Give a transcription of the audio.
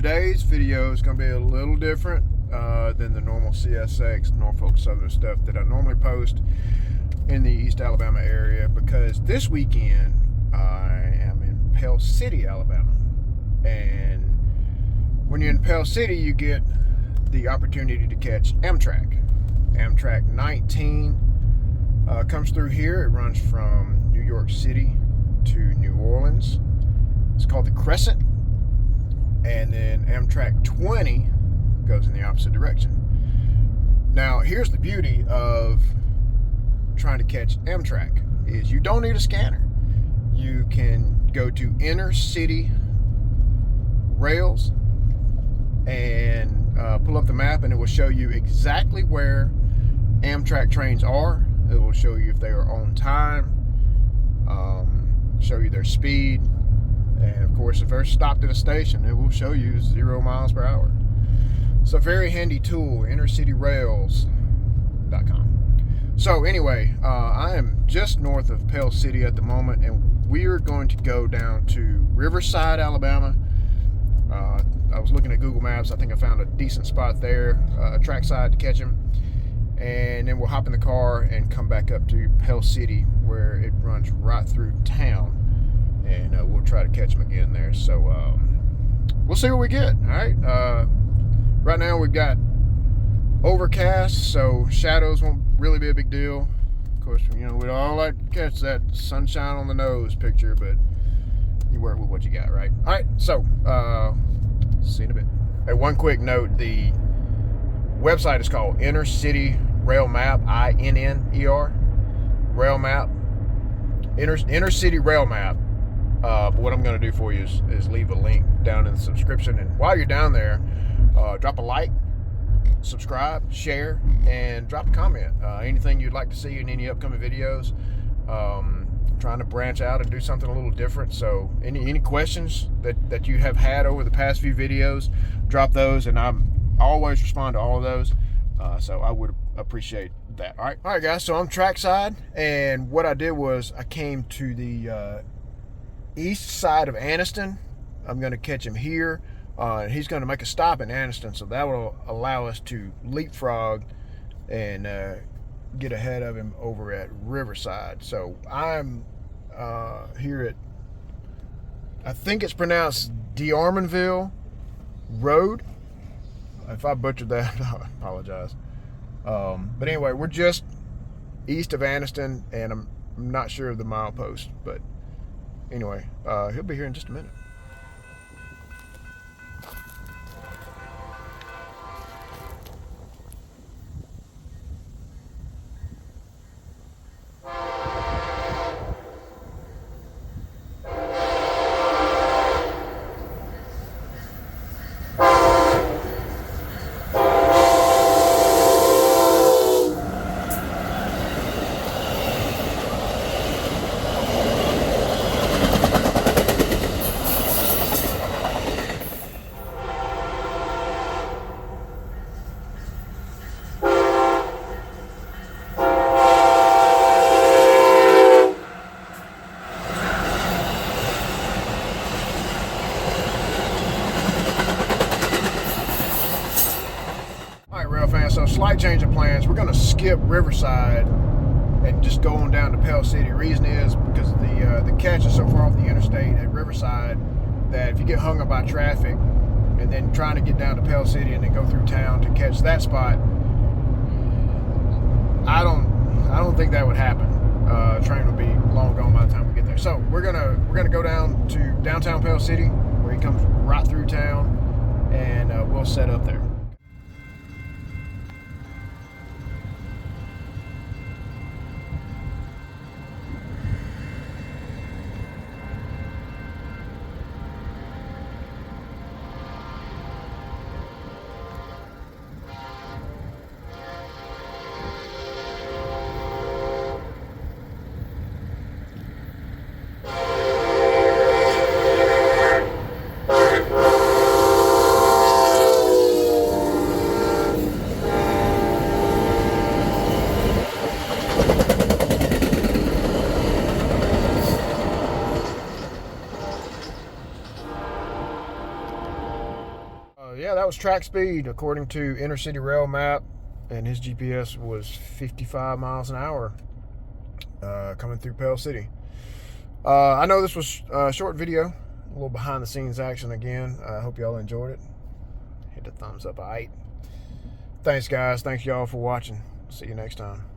today's video is going to be a little different than the normal CSX Norfolk Southern stuff that I normally post in the East Alabama area, because this weekend I am in Pell City, Alabama. And when you're in Pell City, you get the opportunity to catch Amtrak. Amtrak 19 comes through here. It runs from New York City to New Orleans. It's called the Crescent. And then Amtrak 20 goes in the opposite direction. Now, here's the beauty of trying to catch Amtrak, is you don't need a scanner. You can go to inner city rails and pull up the map, and it will show you exactly where Amtrak trains are. It will show you if they are on time, show you their speed, and of course if they're stopped at a station, it will show you 0 miles per hour. It's a very handy tool, innercityrails.com. So anyway, I am just north of Pell City at the moment, and we're going to go down to Riverside, Alabama. I was looking at Google Maps. I think I found a decent spot there, trackside, to catch him. And then we'll hop in the car and come back up to Pell City, where it runs right through town. And we'll try to catch him again there. So we'll see what we get. All right. Right now we've got overcast, so shadows won't really be a big deal. Of course, you know, we'd all like to catch that sunshine on the nose picture, but you work with what you got, right? All right, so see you in a bit. Hey, one quick note: the website is called Inner City Rail Map, INNER Rail Map, Inner City Rail Map. But what I'm going to do for you is leave a link down in the subscription, and while you're down there, drop a like, subscribe, share, and drop a comment. Anything you'd like to see in any upcoming videos. Trying to branch out and do something a little different. So any questions that you have had over the past few videos, drop those, and I always respond to all of those. So I would appreciate that. All right, guys. So I'm trackside, and what I did was I came to the east side of Anniston. I'm going to catch him here. He's going to make a stop in Anniston, so that will allow us to leapfrog and get ahead of him over at Riverside. So I'm here at, I think it's pronounced DeArmonville Road. If I butchered that, I apologize. But anyway, we're just east of Anniston, and I'm not sure of the milepost, but anyway, he'll be here in just a minute. So slight change of plans. We're going to skip Riverside and just go on down to Pell City. Reason is because the catch is so far off the interstate at Riverside that if you get hung up by traffic and then trying to get down to Pell City and then go through town to catch that spot, I don't think that would happen. Train will be long gone by the time we get there. So we're gonna go down to downtown Pell City, where he comes right through town, and we'll set up there. Yeah, that was track speed according to Intercity Rail Map, and his GPS was 55 miles an hour coming through Pell City. I know this was a short video, a little behind the scenes action again. I hope y'all enjoyed it. Hit the thumbs up, aight. Thanks, guys. Thanks y'all for watching. See you next time.